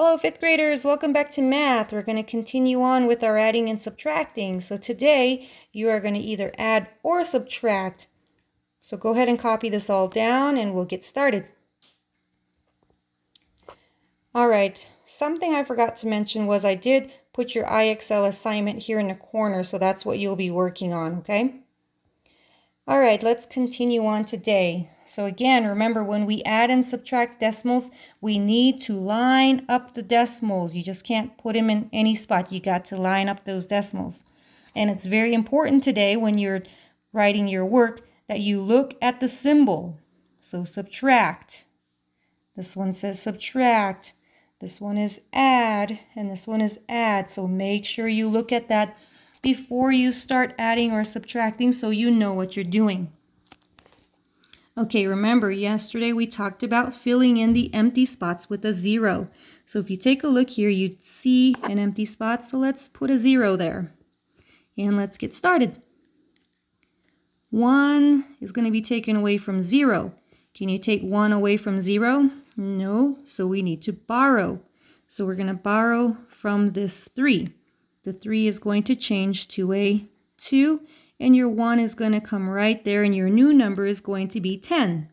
Hello, fifth graders. Welcome back to math. We're going to continue on with our adding and subtracting. So today you are going to either add or subtract. So go ahead and copy this all down and we'll get started. All right. Something I forgot to mention was I did put your IXL assignment here in the corner. So that's what you'll be working on, okay? All right, let's continue on today. So again, remember when we add and subtract decimals, we need to line up the decimals. You just can't put them in any spot. You got to line up those decimals. And it's very important today when you're writing your work that you look at the symbol. So subtract. This one says subtract. This one is add, and this one is add. So make sure you look at that before you start adding or subtracting so you know what you're doing. Okay, remember yesterday we talked about filling in the empty spots with a 0. So if you take a look here, you'd see an empty spot. So let's put a 0 there. And let's get started. 1 is going to be taken away from 0. Can you take 1 away from 0? No, so we need to borrow. So we're going to borrow from this 3. The 3 is going to change to a 2, and your 1 is going to come right there, and your new number is going to be 10.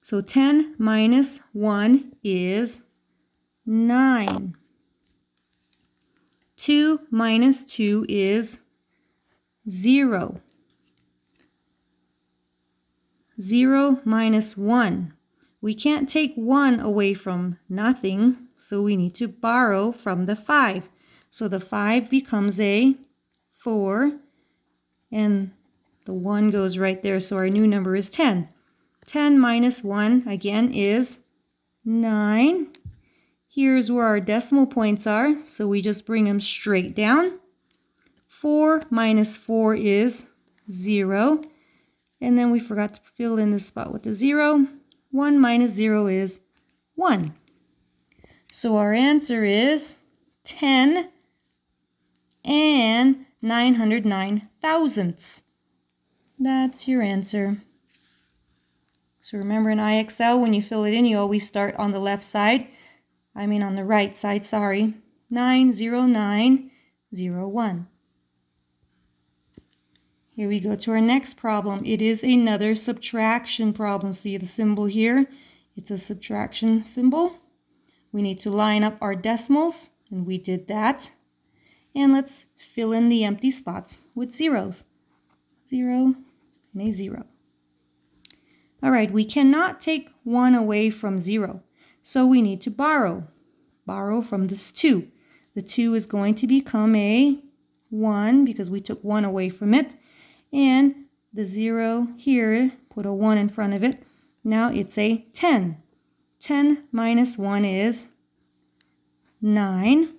So 10 minus 1 is 9. 2 minus 2 is 0. 0 minus 1. We can't take 1 away from nothing, so we need to borrow from the 5. So the 5 becomes a 4, and the 1 goes right there, so our new number is 10. 10 minus 1, again, is 9. Here's where our decimal points are, so we just bring them straight down. 4 minus 4 is 0. And then we forgot to fill in the spot with the 0. 1 minus 0 is 1. So our answer is 10 and 909 thousandths. That's your answer. So remember in IXL, when you fill it in, you always start on the left side. On the right side, sorry. 90901. Here we go to our next problem. It is another subtraction problem. See the symbol here? It's a subtraction symbol. We need to line up our decimals, and we did that. And let's fill in the empty spots with zeros. 0 and a 0. All right, we cannot take 1 away from 0, so we need to borrow. Borrow from this 2. The 2 is going to become a 1 because we took 1 away from it. And the 0 here, put a 1 in front of it. Now it's a 10. 10 minus 1 is 9.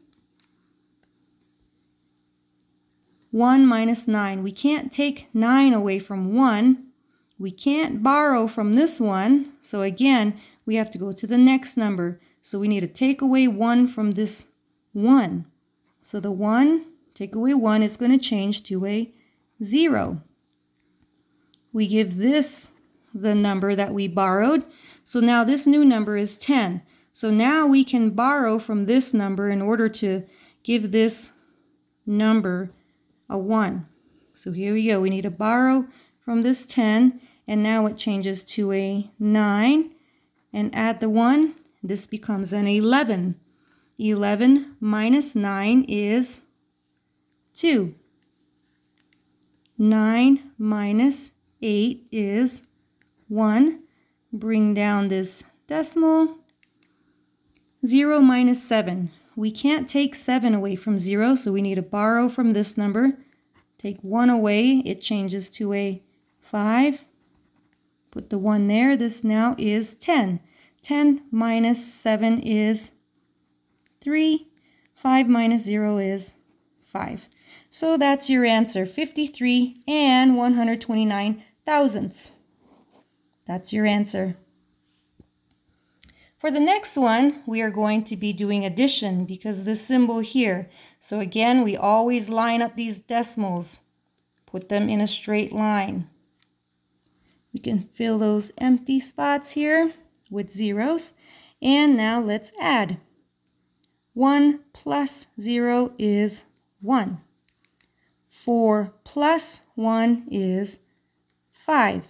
1 minus 9. We can't take 9 away from 1. We can't borrow from this one. So again, we have to go to the next number. So we need to take away 1 from this 1. So the 1, take away 1, it's going to change to a 0. We give this the number that we borrowed. So now this new number is 10. So now we can borrow from this number in order to give this number a 1. So here we go. We need to borrow from this 10, and now it changes to a 9. And add the 1, this becomes an 11. 11 minus 9 is 2. 9 minus 8 is 1. Bring down this decimal. 0 minus 7. We can't take 7 away from 0, so we need to borrow from this number. Take 1 away, it changes to a 5. Put the 1 there. This now is 10. 10 minus 7 is 3. 5 minus 0 is 5. So that's your answer, 53 and 129 thousandths. That's your answer. For the next one, we are going to be doing addition because the symbol here. So again, we always line up these decimals. Put them in a straight line. We can fill those empty spots here with zeros. And now let's add. 1 plus 0 is 1. 4 plus 1 is 5.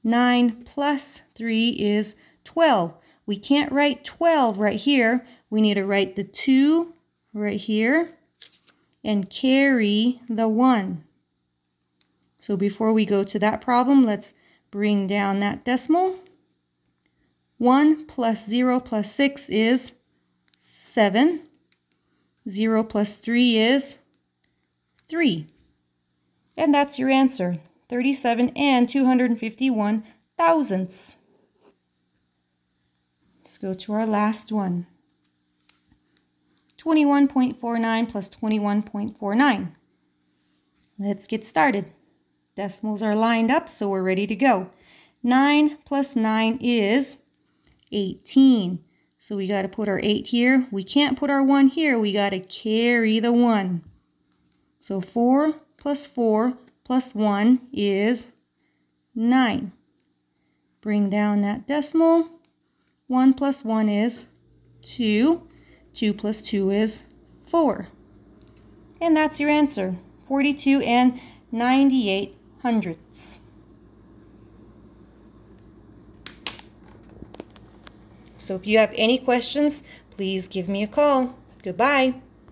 9 plus 3 is 12. We can't write 12 right here. We need to write the 2 right here and carry the 1. So before we go to that problem, let's bring down that decimal. 1 plus 0 plus 6 is 7. 0 plus 3 is 3. And that's your answer, 37 and 251 thousandths. Let's go to our last one. 21.49 plus 21.49. Let's get started. Decimals are lined up, so we're ready to go. 9 plus 9 is 18. So we got to put our 8 here. We can't put our 1 here. We got to carry the 1. So 4 plus 4 plus 1 is 9. Bring down that decimal. 1 plus 1 is 2. 2 plus 2 is 4. And that's your answer, 42 and 98 hundredths. So if you have any questions, please give me a call. Goodbye.